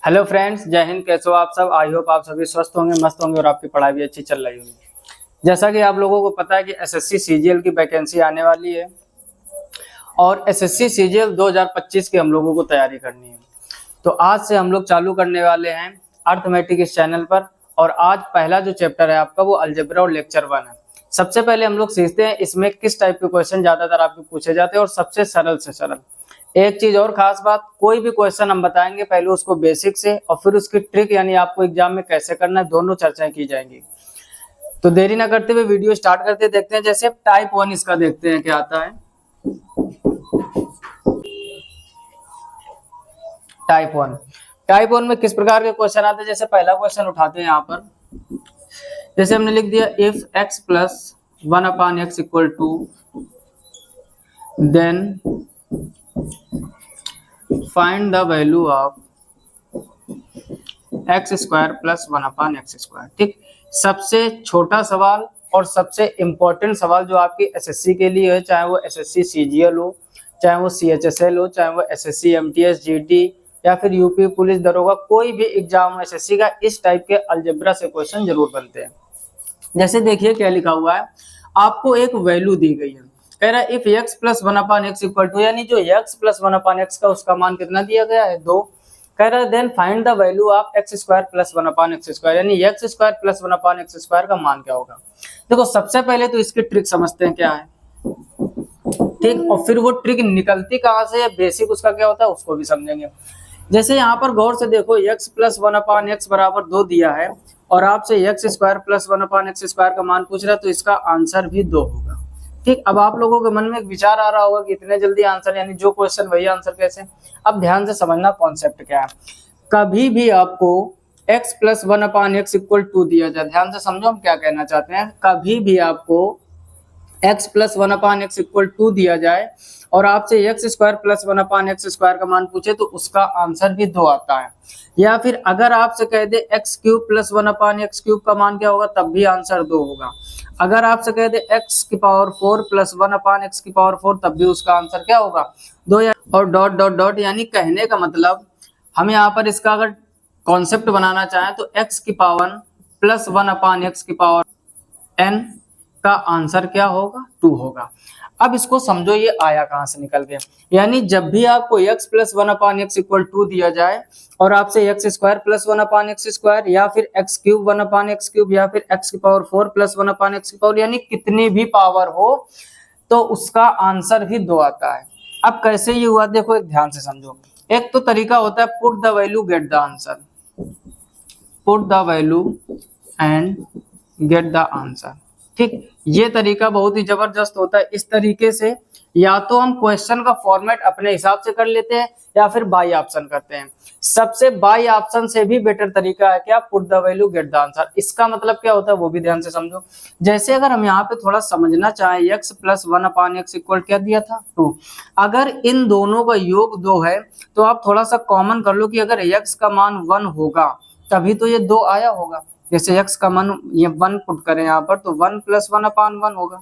Hello friends, जय हिंद। कैसे हो आप सब? आई होप आप सभी स्वस्थ होंगे, मस्त होंगे और आपकी पढ़ाई भी अच्छी चल रही होगी। जैसा कि आप लोगों को पता है कि एसएससी सीजीएल की वैकेंसी आने वाली है और एसएससी सीजीएल 2025 की हम लोगों को तैयारी करनी है। तो आज से हम लोग चालू करने वाले हैं अर्थमेटिक इस चैनल पर। और आज पहला जो चैप्टर है आपका वो अलजेब्रा और लेक्चर 1 है। सबसे पहले हम लोग सीखते हैं इसमें किस टाइप के क्वेश्चन ज्यादातर आपके पूछे जाते हैं और सबसे सरल से सरल। एक चीज और खास बात, कोई भी क्वेश्चन हम बताएंगे पहले उसको बेसिक से और फिर उसकी ट्रिक यानी आपको एग्जाम में कैसे करना है, दोनों चर्चाएं की जाएंगी। तो देरी ना करते हुए वीडियो स्टार्ट करते देखते हैं। जैसे टाइप 1 इसका देखते हैं क्या आता है। टाइप 1 में किस प्रकार के क्वेश्चन आते हैं। जैसे पहला क्वेश्चन उठाते हैं यहाँ पर। जैसे हमने लिख दिया if x plus 1/x equal to then find the value of x square plus 1/x square. ठीक, सबसे छोटा सवाल और सबसे इंपॉर्टेंट सवाल जो आपकी एसएससी के लिए है, चाहे वो एसएससी सीजीएल हो, चाहे वो सीएचएसएल हो, चाहे वो एसएससी एमटीएस जीटी या फिर यूपी पुलिस दरोगा, कोई भी एग्जाम एसएससी का, इस टाइप के अलजेब्रा से क्वेश्चन जरूर बनते हैं। जैसे देखिए क्या लिखा हुआ है, आपको एक वैल्यू दी गई है, कह रहा है if x plus 1/x equal to, यानी जो x प्लस 1/x का उसका मान कितना दिया गया है 2। कह रहा है then find the value of x square plus 1/x square, यानी x square plus 1/x square का मान क्या होगा। देखो सबसे पहले तो इसकी ट्रिक समझते हैं क्या है, ठीक, और फिर वो ट्रिक निकलती कहाँ से है, बेसिक उसका क्या होता है उसको भी समझेंगे। जैसे यहाँ पर गौर से देखो x प्लस 1/x बराबर 2 दिया है और आपसे x square plus 1/x square का मान पूछ रहा है, तो इसका आंसर भी 2 होगा। ठीक, अब आप लोगों के मन में एक विचार आ रहा होगा कि इतने जल्दी आंसर, यानी जो क्वेश्चन वही आंसर कैसे। अब ध्यान से समझना कॉन्सेप्ट क्या है। कभी भी आपको x प्लस 1/x इक्वल 2 दिया जाए, ध्यान से समझो हम क्या कहना चाहते हैं। कभी भी आपको x प्लस 1/x इक्वल 2 दिया जाए और आपसे x square plus 1/x square का मान पूछे तो उसका आंसर भी 2 आता है। या फिर अगर आपसे कह दे x cube plus 1/x cube का मान क्या होगा, तब भी आंसर 2 होगा। अगर आपसे कह दे x की पावर 4 प्लस 1/x की पावर 4, तब भी उसका आंसर क्या होगा 2। और डॉट डॉट डॉट, यानी कहने का मतलब हम यहाँ पर इसका अगर कॉन्सेप्ट बनाना चाहें तो x की पावर प्लस 1/x की पावर n का आंसर क्या होगा 2 होगा। अब इसको समझो ये आया कहां से निकल गया, यानी जब भी आपको x प्लस 1/x इक्वल 2 दिया जाए और आपसे x square plus 1/x square या फिर x क्यूब 1/x क्यूब या फिर x की पावर 4 प्लस 1/x की पावर, यानी कितनी भी पावर हो, तो उसका आंसर भी 2 आता है। अब कैसे ये हुआ देखो, एक ध्यान से समझो। एक तो तरीका होता है put the value get the answer, put the value and get the answer. ठीक, ये तरीका बहुत ही जबरदस्त होता है। इस तरीके से या तो हम क्वेश्चन का फॉर्मेट अपने हिसाब से कर लेते हैं या फिर बाई ऑप्शन करते हैं। सबसे बाई ऑप्शन से भी बेटर तरीका है क्या, put the value get the answer. इसका मतलब क्या होता है वो भी ध्यान से समझो। जैसे अगर हम यहाँ पे थोड़ा समझना चाहें, x प्लस 1/x इक्वल क्या दिया था 2। अगर इन दोनों का योग 2 है तो आप थोड़ा सा कॉमन कर लो कि अगर x का मान 1 होगा तभी तो ये 2 आया होगा। जैसे x का मान ये 1 पुट करें यहाँ पर तो 1 प्लस 1/1 होगा।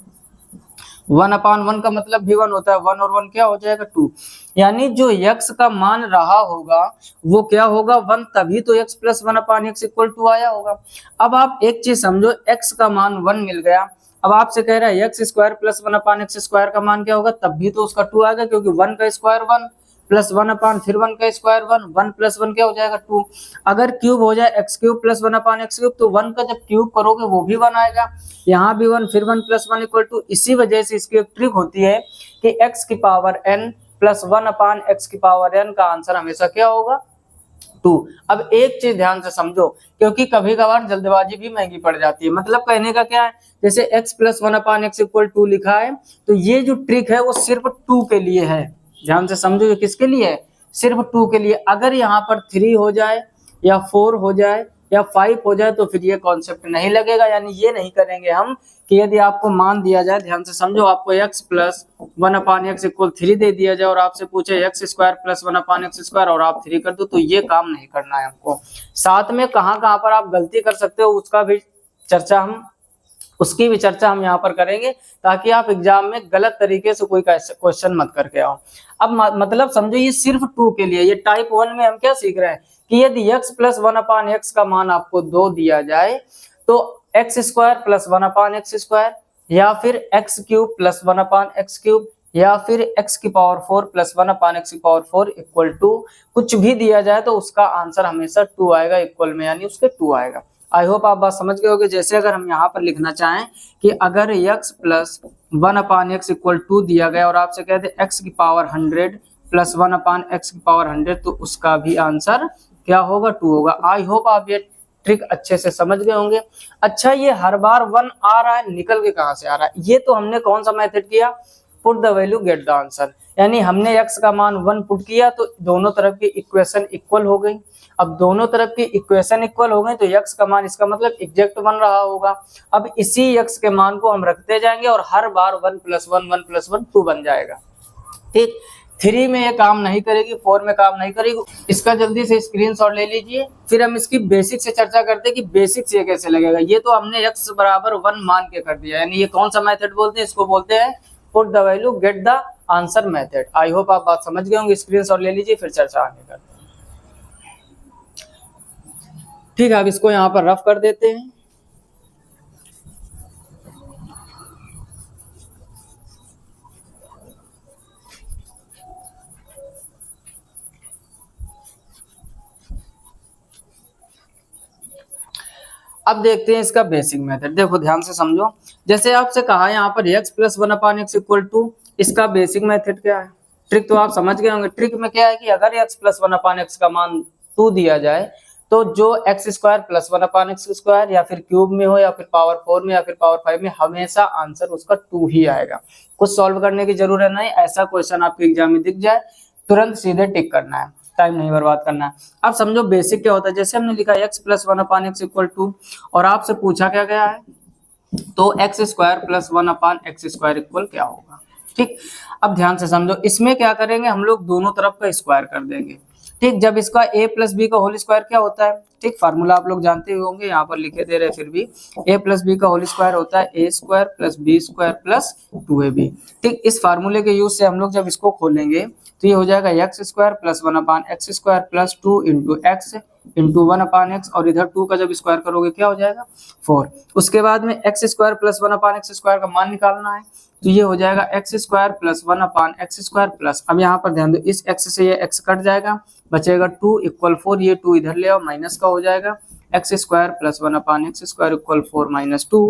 1/1 का मतलब भी 1 होता है, 1 और 1 क्या हो जाएगा 2। यानी जो x का मान रहा होगा वो क्या होगा 1, तभी तो x प्लस 1/x इक्वल 2 आया होगा। अब आप एक चीज समझो, x का मान 1 मिल गया, अब आपसे कह रहा है x square plus 1/x square का मान क्या होगा, तब भी तो उसका 2 आएगा, क्योंकि 1 का स्क्वायर 1 प्लस 1/, फिर 1 का स्क्वायर 1, 1 प्लस 1 क्या हो जाएगा 2। अगर क्यूब हो जाए x cube plus 1/x cube तो 1 का जब क्यूब करोगे वो भी 1 आएगा, यहाँ भी 1, फिर 1 प्लस 1 इक्वल 2। इसी वजह से इसकी एक ट्रिक होती है कि x की पावर n प्लस 1/x की पावर n का आंसर हमेशा क्या होगा 2। अब एक चीज ध्यान से समझो, क्योंकि कभी कभार जल्दबाजी भी महंगी पड़ जाती है। मतलब कहने का क्या है, जैसे x प्लस 1/x इक्वल 2 लिखा है तो ये जो ट्रिक है वो सिर्फ 2 के लिए है। ध्यान से समझो, ये किसके लिए है, सिर्फ 2 के लिए। अगर यहाँ पर 3 हो जाए या 4 हो जाए या 5 हो जाए तो फिर ये कॉन्सेप्ट नहीं लगेगा। यानी ये नहीं करेंगे हम कि यदि आपको मान दिया जाए, ध्यान से समझो, आपको x प्लस 1/x इक्वल 3 दे दिया जाए और आपसे पूछे x square plus 1/x square और आप 3 कर दो, तो ये काम नहीं करना है हमको। साथ में कहाँ कहाँ पर आप गलती कर सकते हो उसका भी चर्चा हम उसकी भी चर्चा हम यहाँ पर करेंगे, ताकि आप एग्जाम में गलत तरीके से कोई क्वेश्चन मत करके आओ। अब मतलब समझो ये सिर्फ 2 के लिए, ये टाइप 1 में हम क्या सीख रहे हैं कि यदि x प्लस 1/x का मान आपको 2 दिया जाए तो x square plus 1/x square, या फिर x cube plus 1/x cube, या फिर x की पावर 4 प्लस 1/x की पावर 4 इक्वल टू कुछ भी दिया जाए तो उसका आंसर हमेशा 2 आएगा इक्वल में, यानी उसके 2 आएगा। आई होप आप बात समझ गए होगे। जैसे अगर हम यहाँ पर लिखना चाहें कि अगर x प्लस 1/x इक्वल 2 दिया गया और आपसे कहते हैं x की पावर 100 प्लस 1/x की पावर 100, तो उसका भी आंसर क्या होगा, 2 होगा। आई होप आप ये ट्रिक अच्छे से समझ गए होंगे। अच्छा, ये हर बार 1 आ रहा है, निकल के कहां से आ रहा है? ये तो हमने कौन सा मेथड किया, put the value get the answer, यानी हमने x का मान 1 पुट किया तो दोनों तरफ की इक्वेशन इक्वल हो गई। अब दोनों तरफ की इक्वेशन इक्वल हो गई तो x का मान इसका मतलब एग्जैक्ट बन रहा होगा। अब इसी x के मान को हम रखते जाएंगे और हर बार 1 + 1 1 + 1 2 बन जाएगा। ठीक, 3 में ये काम नहीं करेगी, 4 में काम नहीं करेगी। इसका जल्दी से स्क्रीनशॉट ले लीजिए, फिर हम इसकी बेसिक से चर्चा करते हैं कि बेसिक से कैसे लगेगा। ये तो हमने x बराबर 1 मान के कर दिया, यानी ये कौन सा मेथड बोलते हैं, इसको बोलते हैं put the value get the answer method. I hope आप बात समझ गए होंगे। स्क्रीनशॉट ले लीजिए, फिर चर्चा आगे करते हैं। ठीक है, अब इसको यहाँ पर रफ कर देते हैं। अब देखते हैं इसका बेसिक मेथड। देखो ध्यान से समझो, जैसे आपसे कहा यहाँ पर x plus 1/x equal to, इसका बेसिक मेथड क्या है? ट्रिक तो आप समझ गए होंगे। ट्रिक में क्या है कि अगर x प्लस 1/x का मान 2 दिया जाए तो जो x square plus 1/x square या फिर क्यूब में हो या फिर पावर 4 में या फिर पावर 5 में, हमेशा आंसर उसका 2 ही आएगा। कुछ सॉल्व करने की जरूरत नहीं, ऐसा क्वेश्चन आपके एग्जाम में दिख जाए तुरंत सीधे टिक करना है, टाइम नहीं बर्बाद करना है। अब समझो बेसिक क्या होता है। जैसे हमने लिखा x plus 1/x equal to, और आपसे पूछा क्या गया है, तो x square plus 1/x square equal क्या होगा। ठीक, अब ध्यान से समझो, इसमें क्या करेंगे हम लोग, दोनों तरफ का स्क्वायर कर देंगे। ठीक, जब इसका a प्लस बी का होल स्क्वायर क्या होता है, ठीक, फार्मूला आप लोग जानते होंगे, यहाँ पर लिखे दे रहे फिर भी, a प्लस बी का होल स्क्वायर होता है a square plus B square plus 2ab। ठीक, इस फार्मूले के यूज से हम लोग जब इसको खोलेंगे तो ये हो जाएगा x square plus 1/x square plus 2 into x into 1/x, और इधर 2 का जब स्क्वायर करोगे क्या हो जाएगा 4। उसके बाद में x square plus 1/x square का मान निकालना है, तो ये हो जाएगा x square plus 1/x square plus, अब यहाँ पर ध्यान दो, इस x से ये x कट जाएगा, बचेगा 2 इक्वल 4, ये 2 इधर ले आओ, माइनस का हो जाएगा x square plus 1/x square equal 4 minus 2,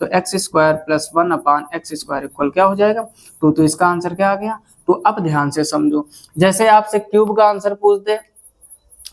तो x square plus 1/x square equal क्या हो जाएगा 2। तो इसका आंसर क्या आ गया। तो अब ध्यान से समझो, जैसे आपसे क्यूब का आंसर पूछ दे,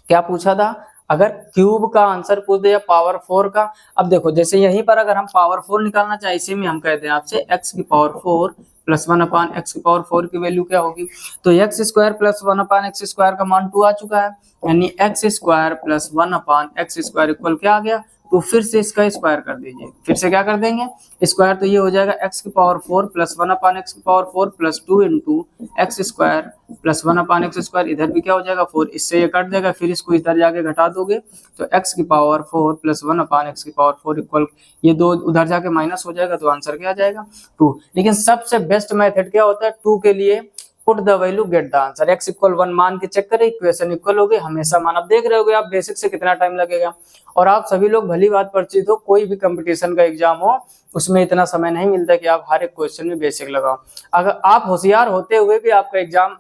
क्या पूछा था, अगर क्यूब का आंसर पूछ दे या पावर 4 का। अब देखो, जैसे यहीं पर अगर हम पावर 4 निकालना चाहे, इसी में हम कहते हैं आपसे x की पावर 4 प्लस 1/x की पावर 4 की वैल्यू क्या होगी, तो x square plus 1/x square का मान 2 आ चुका है, यानी x square plus 1/x square equal क्या आ गया। तो फिर से इसका स्क्वायर कर दीजिए, फिर से क्या कर देंगे स्क्वायर, तो ये हो जाएगा x की पावर 4 प्लस 1/x की power 4 plus 2 into x square plus 1/x square, इधर भी क्या हो जाएगा 4, इससे ये कट देगा, फिर इसको इधर जाके घटा दोगे तो x की पावर 4 प्लस 1/x की पावर 4 इक्वल, ये दो उधर जाके माइनस हो जाएगा, तो आंसर क्या आ जाएगा 2। लेकिन सबसे बेस्ट मेथड क्या होता है 2 के लिए, put the value get the answer. x equal 1 मान के चेक करें, इक्वेशन इक्वल हो गई, हमेशा मान। अब देख रहे होगे आप बेसिक से कितना टाइम लगेगा, और आप सभी लोग भली बात परिचित हो, कोई भी कंपटीशन का एग्जाम हो उसमें इतना समय नहीं मिलता कि आप हर एक क्वेश्चन में बेसिक लगाओ। अगर आप होशियार होते हुए भी आपका एग्जाम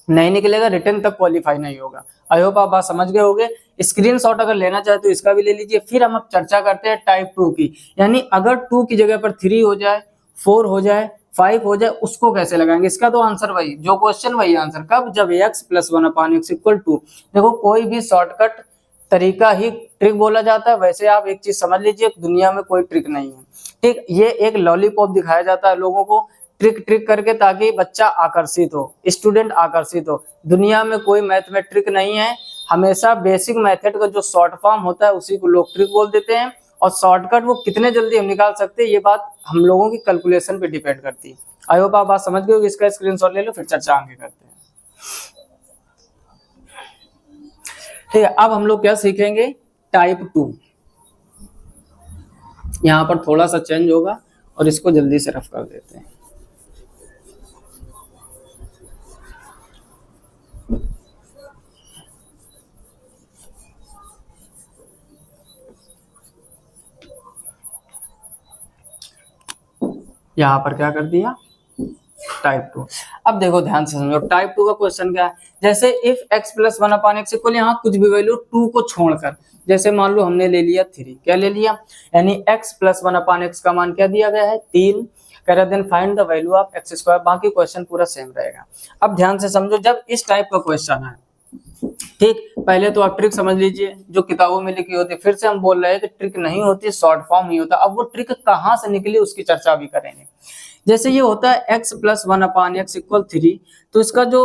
नहीं निकलेगा, रिटर्न तक क्वालिफाई नहीं होगा। आई होप आप बात समझ गए होंगे। स्क्रीनशॉट अगर लेना चाहे तो इसका भी ले लीजिए। फिर हम अब चर्चा करते हैं टाइप 2 की, यानी अगर 2 की जगह पर 3 हो जाए, 4 हो जाए, 5 हो जाए, उसको कैसे लगाएंगे। इसका तो आंसर वही, जो क्वेश्चन वही आंसर, कब, जब x प्लस 1/x इक्वल 2। देखो कोई भी शॉर्टकट तरीका ही ट्रिक बोला जाता है। वैसे आप एक चीज समझ लीजिए, दुनिया में कोई ट्रिक नहीं है। ठीक, ये एक लॉलीपॉप दिखाया जाता है लोगों को ट्रिक करके, ताकि बच्चा आकर्षित हो, स्टूडेंट आकर्षित हो। दुनिया में कोई मैथ में ट्रिक नहीं है, हमेशा बेसिक मेथड का जो शॉर्ट फॉर्म होता है उसी को लोग ट्रिक बोल देते हैं, और शॉर्टकट वो कितने जल्दी हम निकाल सकते हैं, ये बात हम लोगों की कैलकुलेशन पे डिपेंड करती है। आई होप आप बात समझ गए हो। इसका स्क्रीनशॉट ले लो, फिर चर्चा आगे करते हैं। ठीक है, अब हम लोग क्या सीखेंगे, टाइप 2। यहाँ पर थोड़ा सा चेंज होगा और इसको जल्दी से रफ कर देते हैं। यहाँ पर क्या कर दिया, टाइप 2। अब देखो ध्यान से समझो, टाइप 2 का क्वेश्चन क्या है, जैसे if x plus 1/x equal, यहाँ कुछ भी वैल्यू 2 को छोड़कर, जैसे मान लो हमने ले लिया 3, क्या ले लिया, यानी x प्लस 1/x का मान क्या दिया गया है 3, कह रहा then find the value of x square, बाकी क्वेश्चन पूरा सेम रहेगा। अब ध्यान से समझो, जब इस टाइप का क्वेश्चन है, ठीक, पहले तो आप ट्रिक समझ लीजिए जो किताबों में लिखी होती है, फिर से हम बोल रहे हैं कि ट्रिक नहीं होती, शॉर्ट फॉर्म ही होता। अब वो ट्रिक कहाँ से निकली उसकी चर्चा भी करेंगे। जैसे ये होता है x प्लस 1/x इक्वल 3, तो इसका जो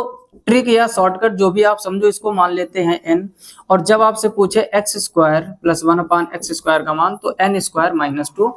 ट्रिक या शॉर्टकट जो भी आप समझो, इसको मान लेते हैं n, और जब आपसे पूछे x square plus 1/x square का मान, तो n स्क्वायर माइनस 2।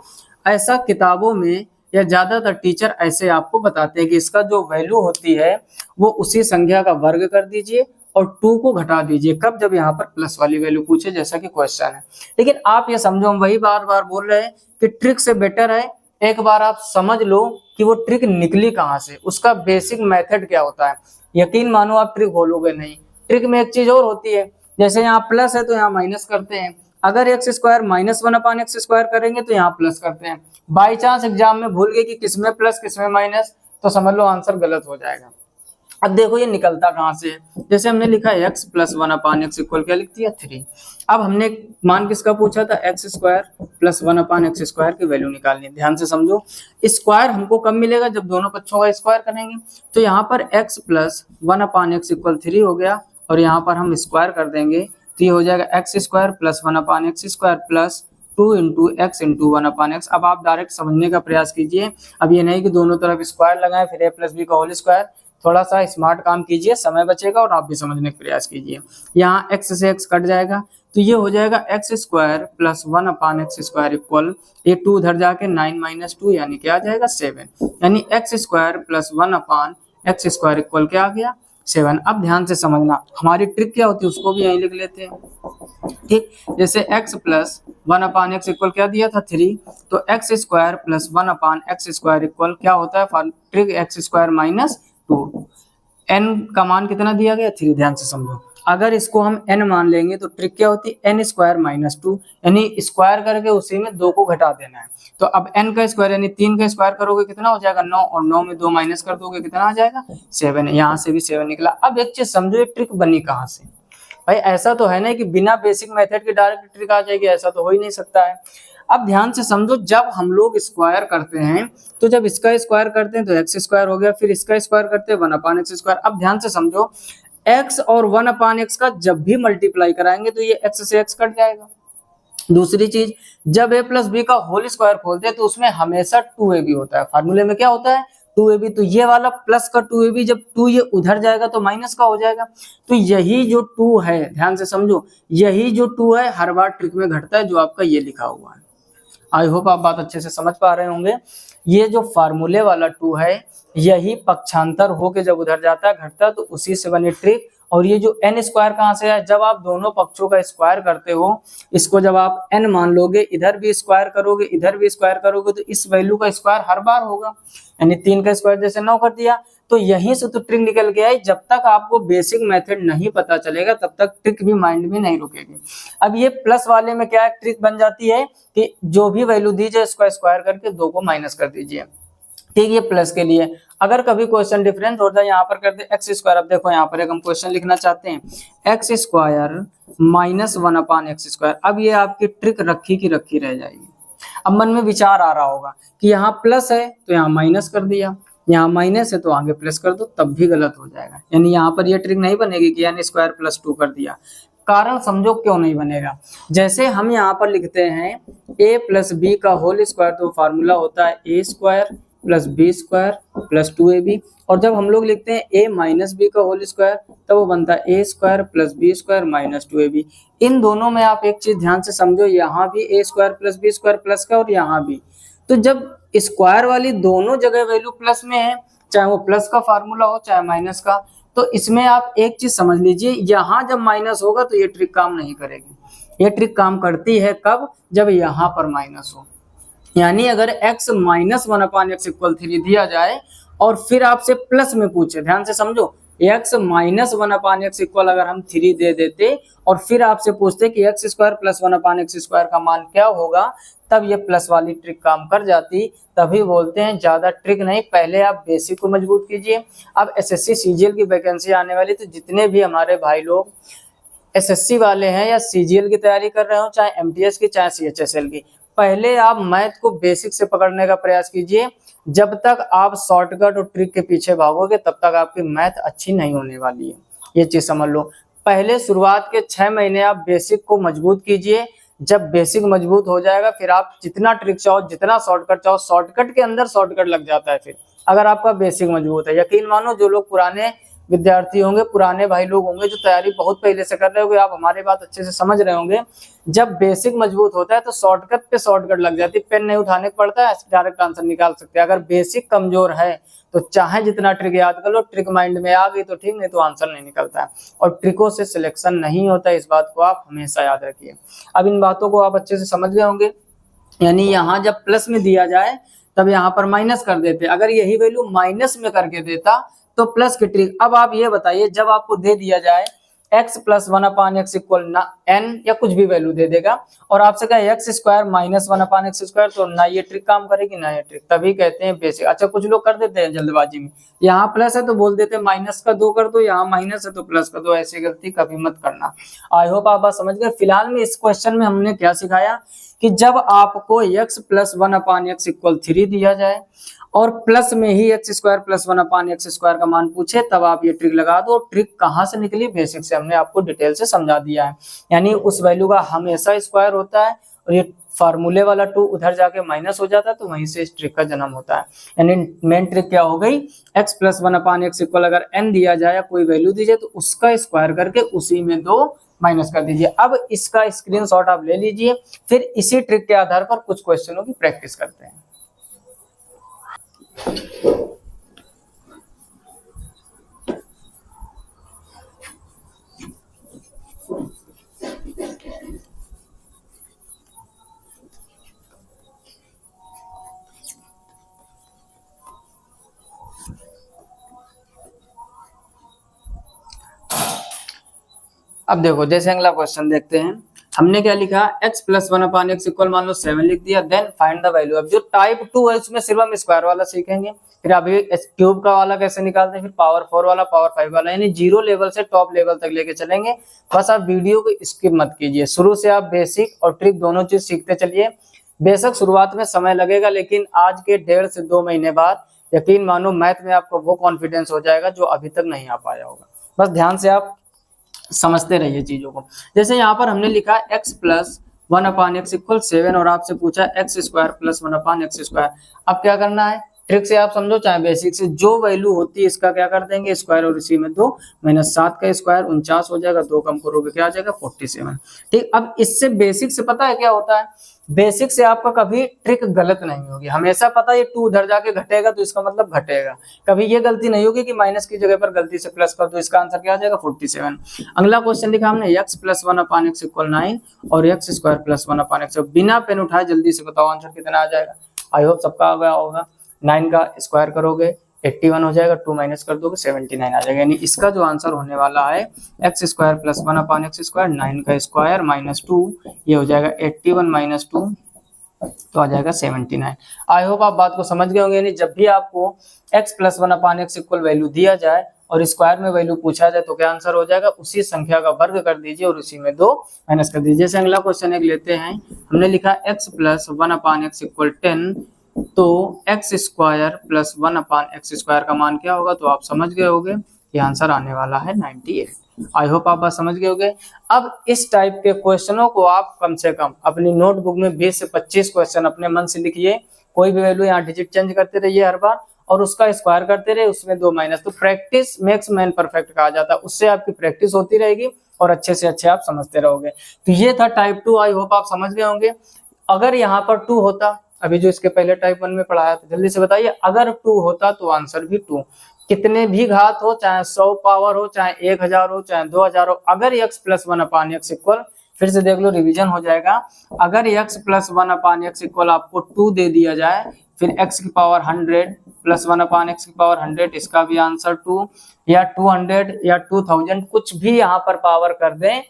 ऐसा किताबों में या ज्यादातर टीचर ऐसे आपको बताते हैं कि इसका जो वैल्यू होती है वो उसी संख्या का वर्ग कर दीजिए और 2 को घटा दीजिए, कब, जब यहाँ पर प्लस वाली वैल्यू पूछे, जैसा कि क्वेश्चन है। लेकिन आप ये समझो, हम वही बार बार बोल रहे हैं कि ट्रिक से बेटर है एक बार आप समझ लो कि वो ट्रिक निकली कहाँ से, उसका बेसिक मेथड क्या होता है। यकीन मानो आप ट्रिक बोलोगे नहीं। ट्रिक में एक चीज और होती है, जैसे यहाँ प्लस है तो यहाँ माइनस करते हैं, अगर x square minus 1/x square करेंगे तो यहाँ प्लस करते हैं। बाई चांस एग्जाम में भूल गए कि किसमें प्लस किसमें माइनस, तो समझ लो आंसर गलत हो जाएगा। अब देखो ये निकलता कहाँ से है, जैसे हमने लिखा है x प्लस 1/x इक्वल क्या लिख दिया 3। अब हमने मान किसका पूछा था, x square plus 1/x square की वैल्यू निकालनी है। ध्यान से समझो, स्क्वायर हमको कब मिलेगा, जब दोनों पक्षों का स्क्वायर करेंगे। तो यहाँ पर x प्लस 1/x इक्वल 3 हो गया, और यहाँ पर हम स्क्वायर कर देंगे तो ये हो जाएगा x square plus 1/x square plus 2 into x into 1/x। अब आप डायरेक्ट समझने का प्रयास कीजिए, अब ये नहीं कि दोनों तरफ स्क्वायर लगाएं फिर a प्लस बी का होल स्क्वायर, थोड़ा सा स्मार्ट काम कीजिए, समय बचेगा और आप भी समझने का प्रयास कीजिए। यहाँ x से x कट जाएगा तो ये हो जाएगा x square plus 1/x square equal, ये 2 उधर जाके 9 माइनस 2 यानी क्या आ जाएगा 7, यानी x square plus 1/x square equal क्या आ गया 7। अब ध्यान से समझना, हमारी ट्रिक क्या होती है उसको भी यहीं लिख लेते हैं। ठीक, जैसे x प्लस 1/x इक्वल क्या दिया था 3, तो x square plus 1/x square equal क्या होता है, trick x square minus 2। n का मान कितना दिया गया 3, ध्यान से समझो, अगर इसको हम n मान लेंगे तो ट्रिक क्या होती है n स्क्वायर माइनस 2, यानी स्क्वायर करके उसी में 2 को घटा देना है। तो अब n का स्क्वायर यानी 3 का स्क्वायर करोगे कितना हो जाएगा 9, और 9 में 2 माइनस कर दोगे कितना आ जाएगा 7, यहाँ से भी 7 निकला। अब एक चीज समझो, ये ट्रिक बनी कहाँ से भाई, ऐसा तो है ना कि बिना बेसिक मेथड के डायरेक्ट ट्रिक आ जाएगी, ऐसा तो हो ही नहीं सकता है। अब ध्यान से समझो, जब हम लोग स्क्वायर करते हैं तो जब इसका स्क्वायर करते हैं तो x स्क्वायर हो गया, फिर इसका स्क्वायर करते हैं 1/x स्क्वायर। अब ध्यान से समझो, x और 1/x का जब भी मल्टीप्लाई कराएंगे तो ये x से x कट जाएगा। दूसरी चीज, जब a प्लस बी का होल स्क्वायर खोलते हैं तो उसमें हमेशा 2ab होता है, फार्मूले में क्या होता है 2ab, तो ये वाला प्लस का 2ab, जब 2 ये उधर जाएगा तो माइनस का हो जाएगा। तो यही जो 2 है, ध्यान से समझो, यही जो 2 है हर बार ट्रिक में घटता है, जो आपका ये लिखा हुआ है। आई होप आप बात अच्छे से समझ पा रहे होंगे। ये जो फार्मूले वाला 2 है यही पक्षांतर होके जब उधर जाता है घटता है, तो उसी से बनी ट्रिक। और ये जो n स्क्वायर कहाँ से है, जब आप दोनों पक्षों का स्क्वायर करते हो, इसको जब आप n मान लोगे, इधर भी स्क्वायर करोगे इधर भी स्क्वायर करोगे, तो इस वैल्यू का स्क्वायर हर बार होगा, यानी 3 का स्क्वायर जैसे 9 कर दिया। तो यहीं से तो ट्रिक निकल गया है। जब तक आपको बेसिक मेथड नहीं पता चलेगा तब तक ट्रिक भी माइंड में नहीं रुकेगी। अब ये प्लस वाले में क्या ट्रिक बन जाती है कि जो भी वैल्यू दी जाए उसका स्क्वायर करके 2 को माइनस कर दीजिए। ठीक, ये प्लस के लिए। अगर कभी क्वेश्चन डिफरेंस होता है, यहाँ पर कर दे एक्स स्क्वायर। अब देखो यहाँ पर एक हम क्वेश्चन लिखना चाहते हैं x square minus 1/x square. अब ये आपकी ट्रिक रखी की रखी रह जाएगी। अब मन में विचार आ रहा होगा कि यहाँ प्लस है तो यहाँ माइनस कर दिया, यहाँ माइनस है तो आगे प्लस कर दो, तब भी गलत हो जाएगा। यानी यहाँ पर ये ट्रिक नहीं बनेगी कि यानी स्क्वायर प्लस 2 कर दिया। कारण समझो क्यों नहीं बनेगा। जैसे हम यहाँ पर लिखते हैं a प्लस बी का होल स्क्वायर, तो फार्मूला होता है a square plus B square plus 2ab। और जब हम लोग लिखते हैं a माइनस बी का होल स्क्वायर, तब वो बनता है a square plus B square minus 2ab। इन दोनों में आप एक चीज ध्यान से समझो, यहाँ भी a square plus B square plus का, और यहाँ भी। तो जब स्क्वायर वाली दोनों जगह वैल्यू प्लस में है, चाहे वो प्लस का फार्मूला हो चाहे माइनस का, तो इसमें आप एक चीज समझ लीजिए, यहाँ जब माइनस होगा तो ये ट्रिक काम नहीं करेगी। ये ट्रिक काम करती है कब, जब यहाँ पर माइनस हो। यानी अगर x माइनस 1/x इक्वल 3 दिया जाए और फिर आपसे प्लस में पूछे, ध्यान से समझो, x माइनस 1/x इक्वल अगर हम 3 दे देते और फिर आपसे पूछते कि x square plus 1/x square का मान क्या होगा, तब ये प्लस वाली ट्रिक काम कर जाती। तभी बोलते हैं ज्यादा ट्रिक नहीं, पहले आप बेसिक को मजबूत कीजिए। अब एसएससी सीजीएल की वैकेंसी आने वाली, तो जितने भी हमारे भाई लोग एसएससी वाले हैं या सीजीएल की तैयारी कर रहे हो, चाहे एमटीएस की चाहे सीएचएसएल की, पहले आप मैथ को बेसिक से पकड़ने का प्रयास कीजिए। जब तक आप शॉर्टकट और ट्रिक के पीछे भागोगे तब तक आपकी मैथ अच्छी नहीं होने वाली है, ये चीज समझ लो। पहले शुरुआत के 6 महीने आप बेसिक को मजबूत कीजिए। जब बेसिक मजबूत हो जाएगा फिर आप जितना ट्रिक चाहो, जितना शॉर्टकट चाहो, शॉर्टकट के अंदर शॉर्टकट लग जाता है फिर, अगर आपका बेसिक मजबूत है। यकीन मानो, जो लोग पुराने विद्यार्थी होंगे, पुराने भाई लोग होंगे जो तैयारी बहुत पहले से कर रहे होंगे, आप हमारी बात अच्छे से समझ रहे होंगे। जब बेसिक मजबूत होता है तो शॉर्टकट पे शॉर्टकट लग जाती है, पेन नहीं उठाने को पड़ता है, डायरेक्ट आंसर निकाल सकते हैं। अगर बेसिक कमजोर है तो चाहे जितना ट्रिक याद कर लो, ट्रिक माइंड में आ गई तो ठीक, नहीं तो आंसर नहीं निकलता है। और ट्रिकों से सिलेक्शन नहीं होता, इस बात को आप हमेशा याद रखिए। अब इन बातों को आप अच्छे से समझ गए होंगे। यानी यहाँ जब प्लस में दिया जाए तब यहाँ पर माइनस कर देते, अगर यही वैल्यू माइनस में करके देता तो प्लस की ट्रिक। अब आप ये बताइए, जब आपको दे दिया जाए x प्लस 1/x इक्वल ना n या कुछ भी वैल्यू दे देगा और आपसे कहा x square minus 1/x square, तो ना ये ट्रिक काम करेगी ना ये ट्रिक, तभी कहते हैं बेसिक। अच्छा, कुछ लोग कर देते हैं जल्दबाजी में, यहाँ प्लस है तो बोल देते हैं माइनस का 2 कर दो, यहाँ माइनस है तो प्लस कर दो, ऐसी गलती कभी मत करना। आई होप आप बात समझ गए। फिलहाल में इस क्वेश्चन में हमने क्या सिखाया कि जब आपको x प्लस 1/x इक्वल 3 दिया जाए और प्लस में ही x square plus 1/x square का मान पूछे, तब आप ये ट्रिक लगा दो। ट्रिक कहाँ से निकली, बेसिक से हमने आपको डिटेल से समझा दिया है। यानी उस वैल्यू का हमेशा स्क्वायर होता है और ये फार्मूले वाला 2 उधर जाके माइनस हो जाता है, तो वहीं से इस ट्रिक का जन्म होता है। यानी मेन ट्रिक क्या हो गई, x प्लस 1/x इक्वल अगर n दिया जाए या कोई वैल्यू दी जाए तो उसका स्क्वायर करके उसी में 2 माइनस कर दीजिए। अब इसका स्क्रीनशॉट आप ले लीजिए, फिर इसी ट्रिक के आधार पर कुछ क्वेश्चनों की प्रैक्टिस करते हैं। अब देखो, जैसे अगला क्वेश्चन देखते हैं। हमने क्या लिखा, x प्लस 1/x इक्वल मान लो 7 लिख दिया, देन फाइंड द वैल्यू। अब जो टाइप 2 है उसमें सिर्फ हम स्क्वायर वाला सीखेंगे, फिर अभी क्यूब का वाला कैसे निकालते हैं, फिर पावर 4 वाला, पावर 5 वाला, यानी 0 लेवल से टॉप लेवल तक लेके चलेंगे। बस आप वीडियो को स्किप मत कीजिए, शुरू से आप बेसिक और ट्रिक दोनों चीज सीखते चलिए। बेशक शुरुआत में समय लगेगा, लेकिन आज के 1.5 से 2 महीने बाद यकीन मानो मैथ में आपको वो कॉन्फिडेंस हो जाएगा जो अभी तक नहीं आ पाया होगा। बस ध्यान से आप समझते रहिए चीजों को। जैसे यहाँ पर हमने लिखा x प्लस 1/x इक्वल 7 और आपसे पूछा x square plus 1/x square. अब क्या करना है, ट्रिक से आप समझो चाहे बेसिक से, जो वैल्यू होती है इसका क्या कर देंगे स्क्वायर, और इसी में 2 माइनस 7 का स्क्वायर 49 हो जाएगा, 2 कम करोगे क्या आ जाएगा 47। ठीक, अब इससे बेसिक से पता है क्या होता है, बेसिक से आपका कभी ट्रिक गलत नहीं होगी, हमेशा पता है ये 2 उधर जाके घटेगा तो इसका मतलब घटेगा। कभी ये गलती नहीं होगी कि माइनस की जगह पर गलती से प्लस कर दो, इसका आंसर क्या आ जाएगा 47। अगला क्वेश्चन लिखा हमने x प्लस 1/x इक्वल 9 और x स्क्वायर प्लस 1/x। बिना पेन उठाए जल्दी से बताओ आंसर कितना आ जाएगा। आई होप सबका आ गया होगा। 9 का स्क्वायर करोगे 81 हो जाएगा, 2 माइनस कर दोगे 79 आ जाएगा। यानी इसका जो आंसर होने वाला है x square plus 1/x square, 9 का स्क्वायर माइनस 2, ये हो जाएगा 81 माइनस 2 तो आ जाएगा 79। आई होप आप बात को समझ गए होंगे। यानी जब भी आपको x plus 1/x equal value दिया जाए और स्क्वायर में वैल्यू पूछा जाए तो क्या आंसर हो जाएगा, उसी संख्या का वर्ग कर दीजिए और उसी में 2 माइनस कर दीजिए। जैसे अगला क्वेश्चन एक लेते हैं, हमने लिखा x प्लस 1/x इक्वल 10, तो x square plus 1/x square का मान क्या होगा, तो आप समझ गए होंगे कि आंसर आने वाला है 98। आई होप आप बात समझ गए होंगे। अब इस टाइप के क्वेश्चनों को आप कम से कम अपनी नोटबुक में 20 से 25 क्वेश्चन अपने मन से लिखिए। कोई भी वैल्यू यहाँ डिजिट चेंज करते रहिए हर बार और उसका स्क्वायर करते रहे, उसमें 2 माइनस। तो प्रैक्टिस मेक्स मैन परफेक्ट कहा जाता है, उससे आपकी प्रैक्टिस होती रहेगी और अच्छे से अच्छे आप समझते रहोगे। तो ये था टाइप 2, आई होप आप समझ गए होंगे। अगर यहाँ पर 2 होता, अभी जो इसके पहले टाइप 1 में पढ़ाया था, जल्दी से बताइए, अगर 2 होता तो आंसर भी 2। कितने भी घात हो, चाहे 100 पावर हो, चाहे 1000 हो, चाहे 2000 हो, अगर x प्लस 1/x इक्वल फिर से देख लो, रिवीजन हो जाएगा। अगर x प्लस 1/x इक्वल आपको 2 दे दिया जाए, फिर x की पावर 100 प्लस 1/x की पावर 100, इसका भी आंसर 2, या 200 या 2000, कुछ भी यहाँ पर पावर कर दें,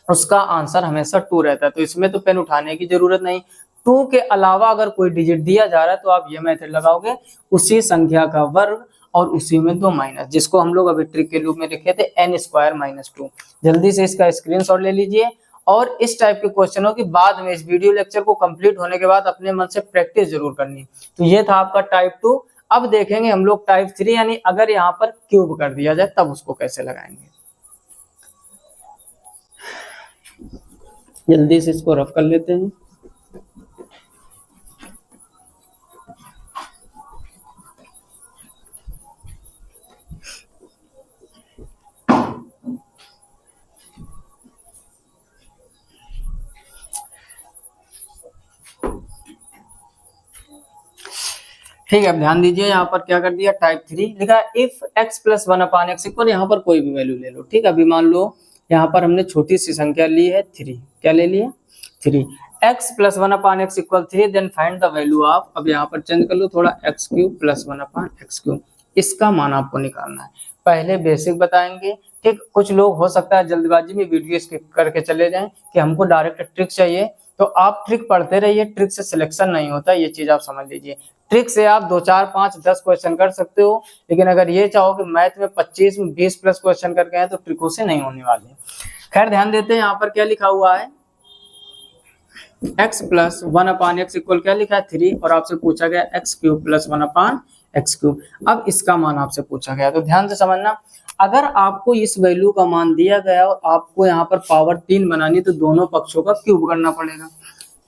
उसका आंसर हमेशा 2 रहता है। तो इसमें तो पेन उठाने की जरूरत नहीं। 2 के अलावा अगर कोई डिजिट दिया जा रहा है तो आप ये मेथड लगाओगे, उसी संख्या का वर्ग और उसी में 2 माइनस, जिसको हम लोग अभी ट्रिक के रूप में लिखे थे n² - 2। जल्दी से इसका स्क्रीनशॉट ले लीजिए, और इस टाइप के क्वेश्चनों की बाद में इस वीडियो लेक्चर को कंप्लीट होने के बाद अपने मन से प्रैक्टिस जरूर करनी। तो ये था आपका टाइप 2। अब देखेंगे हम लोग टाइप 3, यानी अगर यहाँ पर क्यूब कर दिया जाए तब उसको कैसे लगाएंगे। जल्दी से इसको रफ कर लेते हैं। ठीक है, अब ध्यान दीजिए, यहाँ पर क्या कर दिया, टाइप 3 लिखा, if x plus 1/x equal, यहाँ पर कोई भी वैल्यू ले लो। ठीक है, अभी मान लो यहाँ पर हमने छोटी सी संख्या ली है 3, क्या ले लिया 3, x plus 1/x equal 3, then find the value of, अब यहाँ पर चेंज कर लो थोड़ा, x³ प्लस 1/x³, इसका मान आपको निकालना है। पहले बेसिक बताएंगे, ठीक। कुछ लोग हो सकता है जल्दबाजी में वीडियो स्किप करके चले जाएं कि हमको डायरेक्ट ट्रिक चाहिए, तो आप ट्रिक पढ़ते रहिए, ट्रिक से सिलेक्शन नहीं होता, ये चीज आप समझ लीजिए। ट्रिक से आप 2, 4, 5, 10 क्वेश्चन कर सकते हो, लेकिन अगर ये चाहो कि मैथ में 25 में 20 प्लस क्वेश्चन करके आए तो ट्रिकों से नहीं होने वाले। खैर ध्यान देते हैं, यहाँ पर क्या लिखा हुआ है, x प्लस 1/x इक्वल क्या लिखा है 3, और आपसे पूछा गया x³ प्लस 1/x³। अब इसका मान आपसे पूछा गया, तो ध्यान से समझना, अगर आपको इस वैल्यू का मान दिया गया और आपको यहाँ पर पावर 3 बनानी, तो दोनों पक्षों का क्यूब करना पड़ेगा।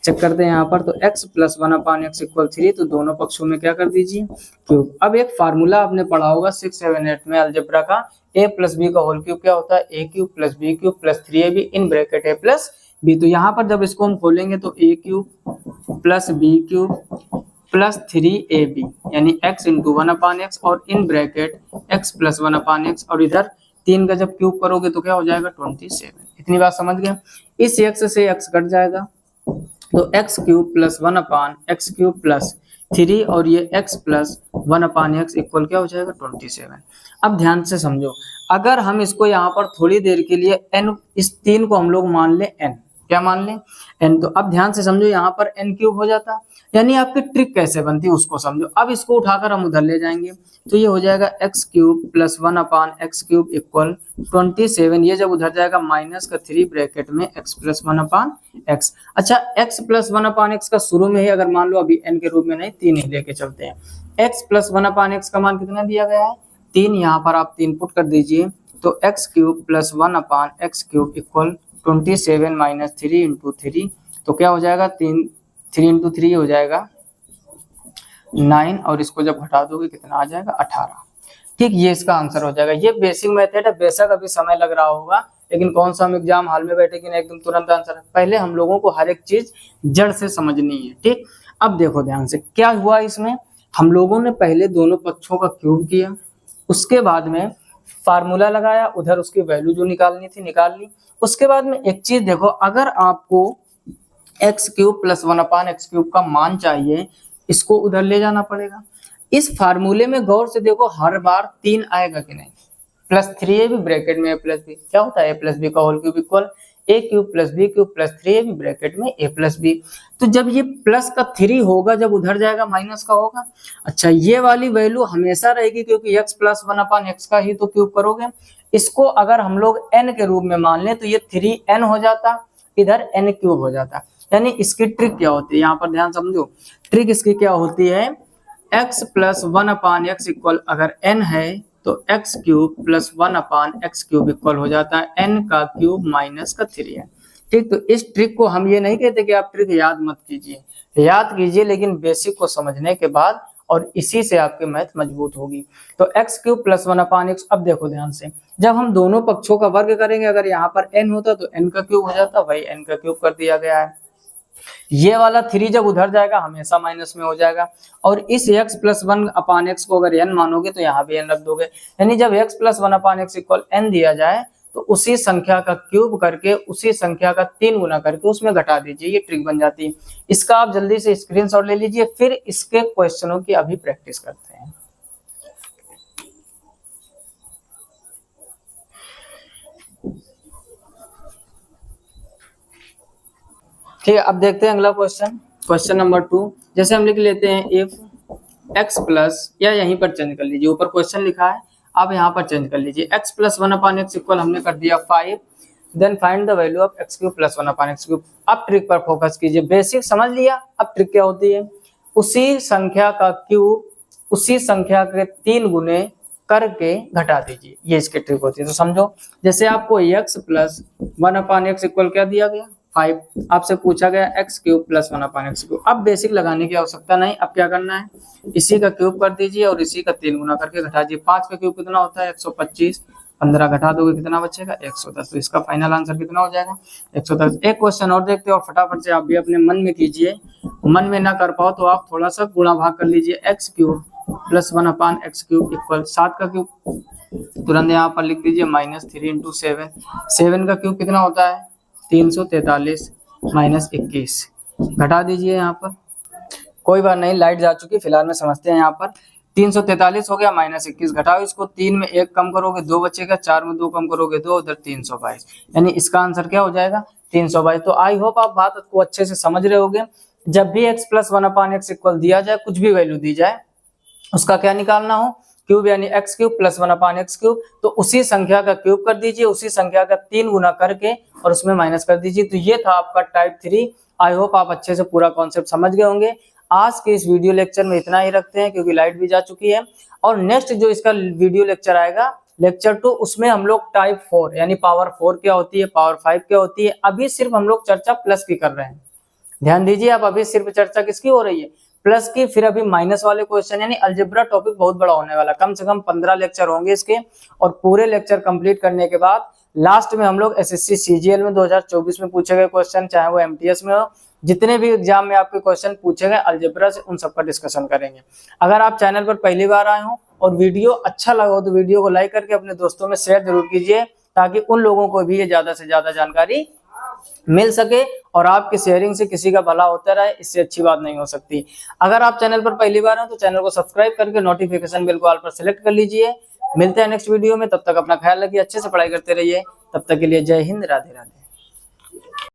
चेक करते हैं यहाँ पर, तो x प्लस 1/x इक्वल 3, तो दोनों पक्षों में क्या कर दीजिए, क्यूब। अब एक फार्मूला आपने पढ़ा होगा 6, 7, 8 में अलजेब्रा का, a प्लस बी का होल क्यूब क्या होता है, a³ plus b³ plus 3ab in bracket a plus b। तो यहाँ पर जब इसको हम खोलेंगे तो a³ plus b³ plus 3ab, यानी x इंटू 1/x और in bracket x plus 1/x, और इधर 3 का जब क्यूब करोगे तो क्या हो जाएगा 27। इतनी बात समझ गए। इस x से x कट जाएगा, तो x³ प्लस 1/x³ प्लस 3, और ये x प्लस 1/x इक्वल क्या हो जाएगा 27। अब ध्यान से समझो, अगर हम इसको यहाँ पर थोड़ी देर के लिए n, इस 3 को हम लोग मान ले n, क्या मान लें n, तो अब ध्यान से समझो, यहाँ पर n³ हो जाता, यानी आपकी ट्रिक कैसे बनती है उसको समझो। अब इसको उठाकर हम उधर ले जाएंगे, तो ये हो जाएगा x³ प्लस 1/x³ इक्वल 27, ये जब उधर जाएगा माइनस का 3 ब्रैकेट में x प्लस 1/x। अच्छा, x प्लस 1/x का शुरू में ही अगर मान लो, अभी n के रूप में नहीं 3 ही लेके चलते हैं, x प्लस 1/x का मान कितना दिया गया है 3, यहाँ पर आप 3 पुट कर दीजिए, तो x³ plus 1/x³ equal 27 minus 3 into 3, तो क्या हो जाएगा 3 इंटू 3 हो जाएगा 9, और इसको जब घटा दोगे कितना आ जाएगा 18। ठीक, ये इसका आंसर हो जाएगा। ये बेसिक मेथड है, बेशक अभी समय लग रहा होगा, लेकिन कौन सा हम एग्जाम हॉल में बैठे कि एकदम तुरंत आंसर है। पहले हम लोगों को हर एक चीज जड़ से समझनी है। ठीक, अब देखो ध्यान से क्या हुआ इसमें, हम लोगों ने पहले दोनों पक्षों का क्यूब किया, उसके बाद में फार्मूला लगाया, उधर उसकी वैल्यू जो निकालनी थी निकाल ली। उसके बाद में एक चीज देखो, अगर आपको x³ प्लस 1/x³ का मान चाहिए, इसको उधर ले जाना पड़ेगा। इस फार्मूले में गौर से देखो, हर बार 3 आएगा कि नहीं, प्लस 3ab ब्रैकेट में a प्लस बी, क्या होता है a प्लस बी का whole cube equal a³ plus b³ plus 3ab bracket में a प्लस बी। तो जब ये प्लस का 3 होगा, जब उधर जाएगा माइनस का होगा। अच्छा, ये वाली वैल्यू हमेशा रहेगी, क्योंकि x प्लस 1/x का ही तो क्यूब करोगे। इसको अगर हम लोग n के रूप में मान लें, तो ये 3n हो जाता, इधर n³ हो जाता। यानी इसकी ट्रिक क्या होती है, यहाँ पर ध्यान समझो, ट्रिक इसकी क्या होती है, x प्लस 1/x इक्वल अगर n है, तो x³ प्लस 1/x³ इक्वल हो जाता है n का क्यूब माइनस का 3 है। ठीक, तो इस ट्रिक को हम ये नहीं कहते कि आप ट्रिक याद मत कीजिए, याद कीजिए, लेकिन बेसिक को समझने के बाद, और इसी से आपके मैथ मजबूत होगी। तो x³ प्लस 1/x, अब देखो ध्यान से, जब हम दोनों पक्षों का वर्ग करेंगे, अगर यहाँ पर n होता तो n का क्यूब हो जाता, वही n का क्यूब कर दिया गया है। ये वाला 3 जब उधर जाएगा हमेशा माइनस में हो जाएगा, और इस x प्लस 1/x को अगर n मानोगे तो यहाँ भी n रख दोगे। यानी जब x plus 1/x equal n दिया जाए, तो उसी संख्या का क्यूब करके उसी संख्या का 3 गुना करके उसमें घटा दीजिए, ये ट्रिक बन जाती है। इसका आप जल्दी से स्क्रीनशॉट ले लीजिए, फिर इसके क्वेश्चनों की अभी प्रैक्टिस करते हैं। ठीक है, अब देखते हैं अगला क्वेश्चन, क्वेश्चन नंबर 2। जैसे हम लिख लेते हैं इफ x प्लस, या यहीं पर चेंज कर लीजिए, ऊपर क्वेश्चन लिखा है, आप यहाँ पर चेंज कर लीजिए। x प्लस 1/x इक्वल हमने कर दिया 5, then find the value of x cube plus 1/x cube. अब ट्रिक पर फोकस कीजिए, बेसिक समझ लिया, अब ट्रिक क्या होती है, उसी संख्या का क्यूब उसी संख्या के 3 गुने करके घटा दीजिए, ये इसकी ट्रिक होती है। तो समझो, जैसे आपको x प्लस 1/x इक्वल क्या दिया गया 5, आपसे पूछा गया x cube plus 1/x cube. अब बेसिक लगाने की आवश्यकता नहीं, अब क्या करना है, इसी का क्यूब कर दीजिए और इसी का 3 गुना करके घटा दीजिए। 5 का क्यूब कितना होता है 125, 15 घटा दोगे कितना बचेगा 110। तो इसका फाइनल आंसर कितना हो जाएगा 110। एक क्वेश्चन और देखते हैं और फटाफट से आप भी अपने मन में कीजिए, मन में ना कर पाओ तो आप थोड़ा सा गुणा भाग कर लीजिए। x cube plus 1/x cube equal 7 का क्यूब तुरंत यहाँ पर लिख दीजिए -3 × 7। 7 का क्यूब कितना होता है 343 -21, घटा दीजिए यहाँ पर। कोई बात नहीं, लाइट जा चुकी, फिलहाल में समझते हैं। यहाँ पर 343 हो गया -21, घटाओ इसको, 3 में 1 कम करोगे 2 बचेगा, 4 में 2 कम करोगे 2, उधर 322, यानी इसका आंसर क्या हो जाएगा 322। तो आई होप आप बात को अच्छे से समझ रहे होगे। जब भी x प्लस 1/x इक्वल दिया जाए, कुछ भी वैल्यू दी जाए, उसका क्या निकालना हो क्यूब, यानी x cube plus 1/x cube. तो उसी संख्या का क्यूब कर दीजिए, उसी संख्या का 3 गुना करके और उसमें माइनस कर दीजिए। तो ये था आपका टाइप 3। आई होप आप अच्छे से पूरा कॉन्सेप्ट समझ गए होंगे। आज के इस वीडियो लेक्चर में इतना ही रखते हैं, क्योंकि लाइट भी जा चुकी है। और नेक्स्ट जो इसका वीडियो लेक्चर आएगा, लेक्चर 2, उसमें हम लोग टाइप 4 यानी पावर 4 क्या होती है, पावर 5 क्या होती है। अभी सिर्फ हम लोग चर्चा प्लस की कर रहे हैं, ध्यान दीजिए आप, अभी सिर्फ चर्चा किसकी हो रही है प्लस की। फिर अभी माइनस वाले क्वेश्चन, यानी अलजेब्रा टॉपिक बहुत बड़ा होने वाला, कम से कम 15 लेक्चर होंगे इसके। और पूरे लेक्चर कंप्लीट करने के बाद लास्ट में हम लोग एसएससी सीजीएल में 2024 में पूछे गए क्वेश्चन, चाहे वो एमटीएस में हो, जितने भी एग्जाम में आपके क्वेश्चन पूछे गए अलजेब्रा से, उन सबका डिस्कशन करेंगे। अगर आप चैनल पर पहली बार आए हो और वीडियो अच्छा लगा हो तो वीडियो को लाइक करके अपने दोस्तों में शेयर जरूर कीजिए, ताकि उन लोगों को भी ये ज्यादा से ज्यादा जानकारी मिल सके और आपकी शेयरिंग से किसी का भला होता रहे, इससे अच्छी बात नहीं हो सकती। अगर आप चैनल पर पहली बार हैं तो चैनल को सब्सक्राइब करके नोटिफिकेशन बेल को ऑल पर सेलेक्ट कर लीजिए। मिलते हैं नेक्स्ट वीडियो में, तब तक अपना ख्याल रखिए, अच्छे से पढ़ाई करते रहिए। तब तक के लिए जय हिंद, राधे राधे।